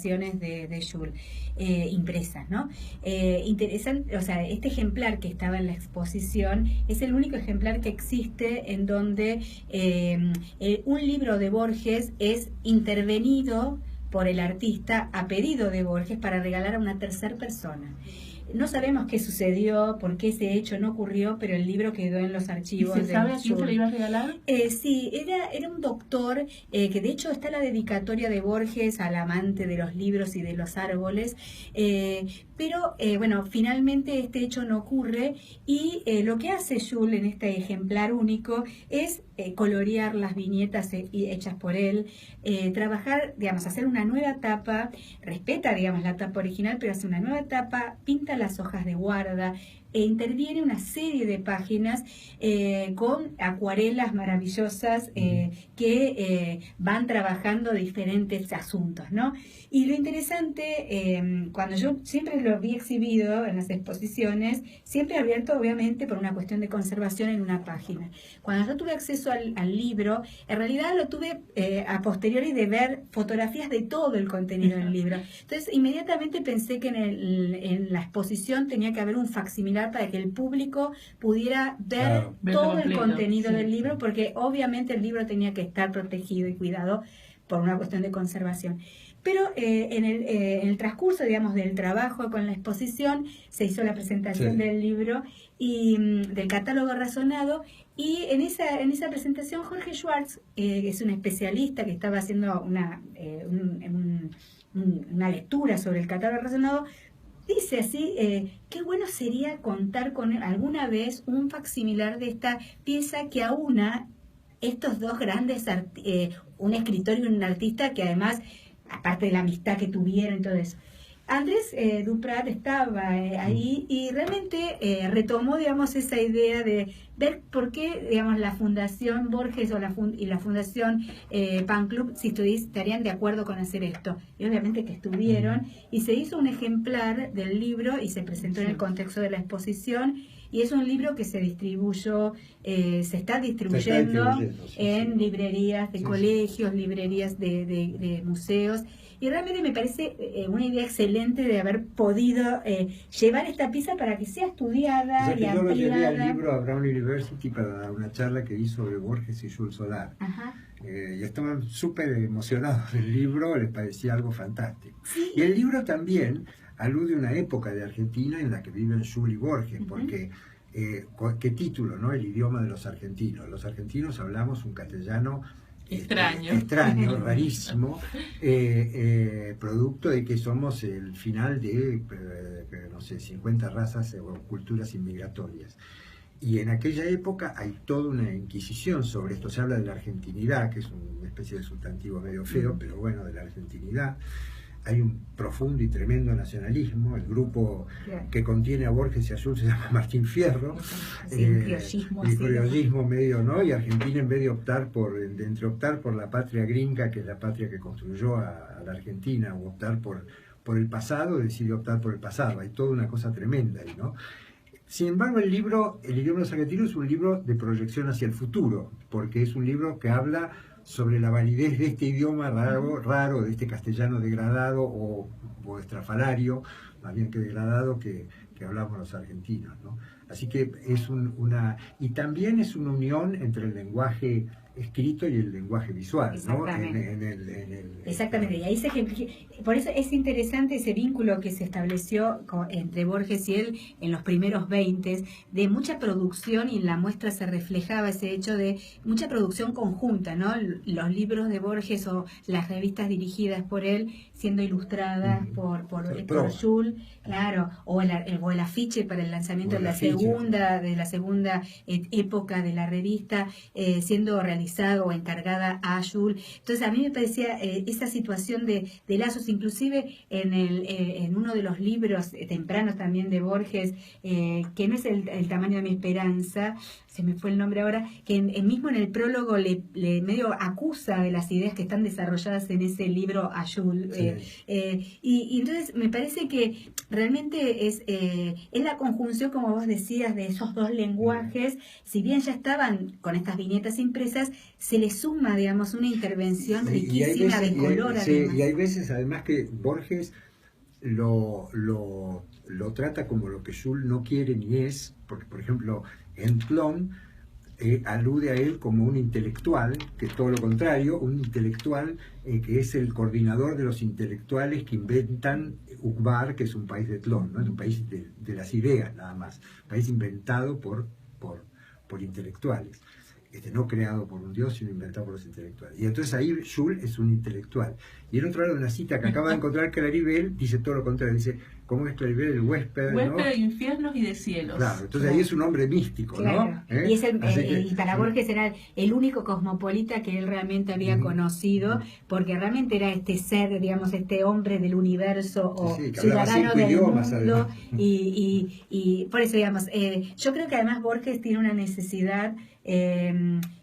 ilustraciones de Jules, impresas, ¿no? Interesante, o sea, este ejemplar que estaba en la exposición es el único ejemplar que existe en donde un libro de Borges es intervenido por el artista a pedido de Borges para regalar a una tercera persona. No sabemos qué sucedió, por qué ese hecho no ocurrió, pero el libro quedó en los archivos. ¿Y se sabe a quién se le iba a regalar? Sí, era un doctor, que de hecho está la dedicatoria de Borges al amante de los libros y de los árboles, pero bueno, finalmente este hecho no ocurre y lo que hace Jules en este ejemplar único es colorear las viñetas hechas por él, trabajar, digamos, hacer una nueva tapa, respeta, digamos, la tapa original, pero hace una nueva tapa, pinta las hojas de guarda, e interviene una serie de páginas con acuarelas maravillosas que van trabajando diferentes asuntos, ¿no? Y lo interesante, cuando yo siempre lo vi exhibido en las exposiciones, siempre abierto obviamente por una cuestión de conservación en una página. Cuando yo tuve acceso al libro, en realidad lo tuve a posteriori de ver fotografías de todo el contenido del libro. Entonces inmediatamente pensé que en la exposición tenía que haber un facsimilar para que el público pudiera ver todo el contenido del libro, porque obviamente el libro tenía que estar protegido y cuidado por una cuestión de conservación. Pero en el transcurso, digamos, del trabajo con la exposición, se hizo la presentación del libro y del catálogo razonado, y en esa presentación Jorge Schwartz, que es un especialista que estaba haciendo una lectura sobre el catálogo razonado, dice así, qué bueno sería contar con alguna vez un facsimilar de esta pieza que aúna estos dos grandes, un escritor y un artista que además, aparte de la amistad que tuvieron y todo eso. Andrés Duprat estaba ahí y realmente retomó, digamos, esa idea de ver por qué, digamos, la Fundación Borges o la Fundación Pan Club, si estarían de acuerdo con hacer esto. Y obviamente que estuvieron, y se hizo un ejemplar del libro y se presentó en el contexto de la exposición. Y es un libro que se distribuyó, se está distribuyendo en librerías de colegios, librerías de museos. Y realmente me parece una idea excelente de haber podido llevar esta pieza para que sea estudiada y ampliada. Yo lo llevé al libro a Brown University para dar una charla que di sobre Borges y Jules Solar. Y estaban súper emocionados del libro, les parecía algo fantástico. Sí. Y el libro también alude a una época de Argentina en la que viven Jules y Borges, porque, ¿qué título, no? El idioma de los argentinos. Los argentinos hablamos un castellano extraño, rarísimo, producto de que somos el final de, no sé, 50 razas o culturas inmigratorias. Y en aquella época hay toda una inquisición sobre esto. Se habla de la argentinidad, que es una especie de sustantivo medio feo, pero bueno, de la argentinidad. Hay un profundo y tremendo nacionalismo. El grupo que contiene a Borges y a Jules se llama Martín Fierro. El criollismo medio, ¿no? Y Argentina, en vez de optar por la patria gringa, que es la patria que construyó a la Argentina, o optar por el pasado, decidió optar por el pasado. Hay toda una cosa tremenda ahí, ¿no? Sin embargo, el libro, El idioma de los argentinos, es un libro de proyección hacia el futuro, porque es un libro que habla sobre la validez de este idioma raro, de este castellano degradado o estrafalario, más bien que degradado, que hablamos los argentinos, ¿no? Así que es y también es una unión entre el lenguaje escrito y el lenguaje visual, exactamente, ¿no? Exactamente, y ahí por eso es interesante ese vínculo que se estableció entre Borges y él en los primeros 20, de mucha producción, y en la muestra se reflejaba ese hecho de mucha producción conjunta, ¿no? Los libros de Borges o las revistas dirigidas por él siendo ilustradas por Jules, claro, o el afiche para el lanzamiento de la segunda época de la revista, siendo realizado o encargada a Jules. Entonces a mí me parecía esa situación de lazos, inclusive en uno de los libros tempranos también de Borges, que no es el tamaño de mi esperanza, se me fue el nombre ahora, que mismo en el prólogo le medio acusa de las ideas que están desarrolladas en ese libro a Jules. Y entonces me parece que realmente es la conjunción, como vos decías, de esos dos lenguajes. Si bien ya estaban con estas viñetas impresas, se le suma, digamos, una intervención Sí, riquísima de color. Y hay veces además que Borges lo trata como lo que Jules no quiere ni es, porque por ejemplo en Plon alude a él como un intelectual, que es todo lo contrario, un intelectual que es el coordinador de los intelectuales que inventan Ukbar, que es un país de Tlön, ¿no? Es un país de las ideas nada más, un país inventado por intelectuales. No creado por un dios, sino inventado por los intelectuales. Y entonces ahí Jules es un intelectual. Y en otro lado de una cita que acaba de encontrar Claribel, dice todo lo contrario, dice, ¿cómo es Claribel? El huésped, huésped, ¿no? de infiernos y de cielos. Claro, entonces ahí es un hombre místico, claro. ¿no? Y, y para sí. Borges era el único cosmopolita que él realmente había conocido, porque realmente era este ser, digamos, este hombre del universo o ciudadano del idiomas, mundo. Y por eso, digamos, yo creo que además Borges tiene una necesidad,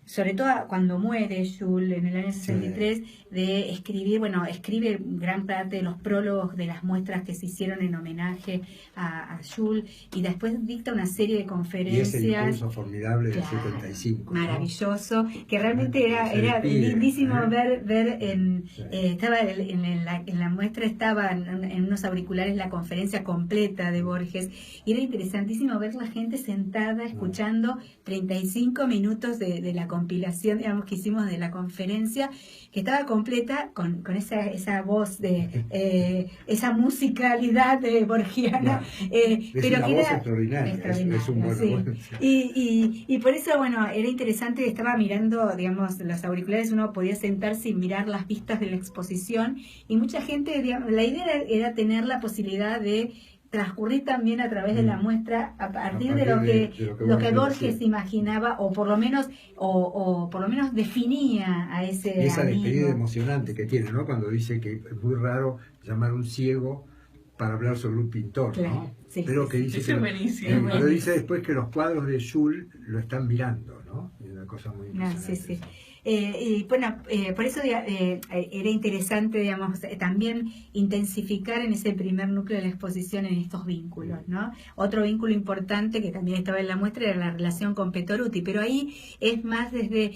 sobre todo cuando muere Jules en el año 63, de escribir, bueno, escribe gran parte de los prólogos de las muestras que se hicieron en homenaje a Jules, y después dicta una serie de conferencias. Y es el impulso formidable del 75. Maravilloso, ¿no? Que realmente era lindísimo ver estaba en la muestra, estaba en unos auriculares la conferencia completa de Borges, y era interesantísimo ver la gente sentada escuchando 35 minutos de la compilación, digamos, que hicimos de la conferencia, que estaba completa con esa voz de esa musicalidad borgiana, pero una que voz era extraordinaria. Es un buen sí. voz. Y por eso, bueno, era interesante, estaba mirando, digamos, los auriculares, uno podía sentarse y mirar las vistas de la exposición, y mucha gente, digamos, la idea era tener la posibilidad de transcurrir también a través de la muestra a partir de lo que Borges imaginaba, o por lo menos definía a ese y esa amigo. despedida emocionante que tiene, ¿no? Cuando dice que es muy raro llamar a un ciego para hablar sobre un pintor, claro, ¿no? sí, pero que dice que pero dice después que los cuadros de Jules lo están mirando, ¿no? Es una cosa muy impresionante. Sí. Y bueno, por eso era interesante, digamos, también intensificar en ese primer núcleo de la exposición en estos vínculos, ¿no? Otro vínculo importante que también estaba en la muestra era la relación con Petoruti, pero ahí es más desde,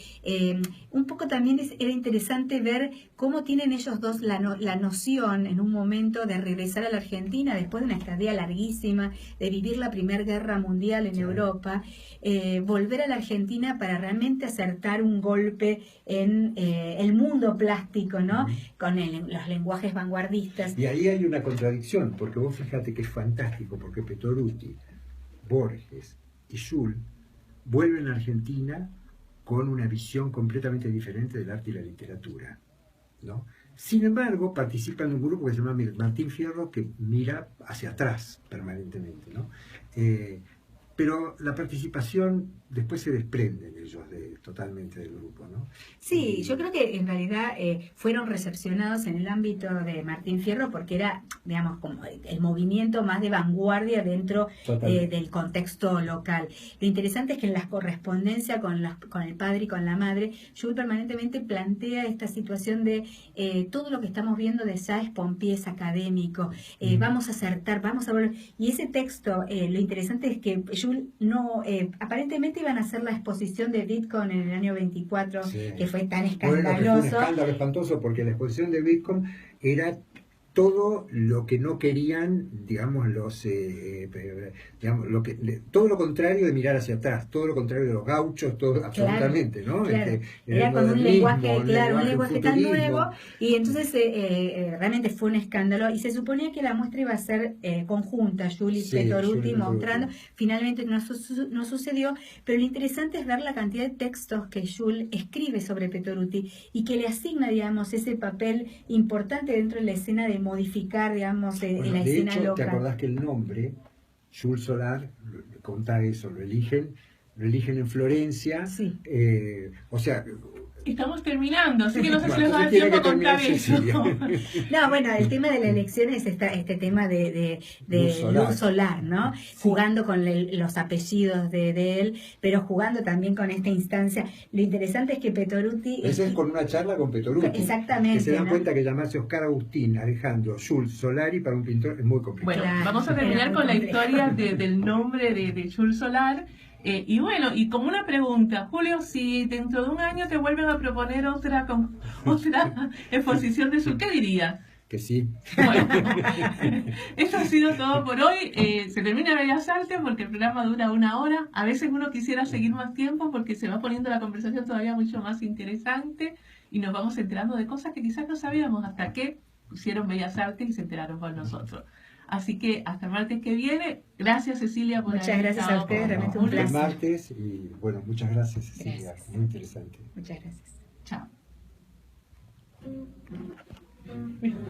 un poco también era interesante ver cómo tienen ellos dos la noción en un momento de regresar a la Argentina después de una estadía larguísima, de vivir la Primera Guerra Mundial en Europa, volver a la Argentina para realmente acertar un golpe en el mundo plástico, ¿no? Con los lenguajes vanguardistas. Y ahí hay una contradicción, porque vos fíjate que es fantástico, porque Petoruti, Borges y Jules vuelven a Argentina con una visión completamente diferente del arte y la literatura, ¿no? Sin embargo, participan de un grupo que se llama Martín Fierro, que mira hacia atrás permanentemente, ¿no? Pero la participación después se desprenden ellos totalmente del grupo, ¿no? Sí, yo creo que en realidad fueron recepcionados en el ámbito de Martín Fierro porque era, digamos, como el movimiento más de vanguardia dentro del contexto local. Lo interesante es que en la correspondencia con el padre y con la madre, Jules permanentemente plantea esta situación de todo lo que estamos viendo de Sáez Pompié es académico, vamos a acertar, vamos a volver. Y ese texto, lo interesante es que Jules no, aparentemente iban a hacer la exposición de Bitcoin en el año 24, que fue tan escandaloso. Bueno, que fue un escándalo espantoso, porque la exposición de Bitcoin era todo lo que no querían, digamos, todo lo contrario de mirar hacia atrás, todo lo contrario de los gauchos, todo, absolutamente, ¿no? Claro. Era con un lenguaje tan nuevo, y entonces realmente fue un escándalo, y se suponía que la muestra iba a ser conjunta, Jules y Petoruti mostrando, finalmente no sucedió, pero lo interesante es ver la cantidad de textos que Jules escribe sobre Petoruti, y que le asigna, digamos, ese papel importante dentro de la escena de modificar, digamos, la escena local. ¿Te acordás que el nombre, Jules Solar, contá eso, lo eligen en Florencia? Sí. O sea... Estamos terminando, así que no sé si les va a dar tiempo a contar eso. No, bueno, el tema de la elección es este tema de luz solar, ¿no? Sí. Jugando con los apellidos de él, pero jugando también con esta instancia. Lo interesante es que Petoruti... Ese es con una charla con Petoruti. Exactamente. Que se dan cuenta que llamarse Oscar Agustín, Alejandro, Jules Solari para un pintor es muy complicado. Bueno, vamos a terminar con la historia del nombre de Jules Solar. Y bueno, y como una pregunta, Julio, si dentro de un año te vuelven a proponer otra exposición de su, ¿qué dirías? Que sí. Bueno, eso ha sido todo por hoy. Se termina Bellas Artes porque el programa dura 1 hora. A veces uno quisiera seguir más tiempo porque se va poniendo la conversación todavía mucho más interesante y nos vamos enterando de cosas que quizás no sabíamos hasta que pusieron Bellas Artes y se enteraron con nosotros. Así que hasta el martes que viene. Gracias, Cecilia, por muchas haber gracias estado a ustedes, con realmente nosotros. un El placer. martes y bueno, muchas gracias, Cecilia. Gracias. Muy interesante. Muchas gracias. Chao.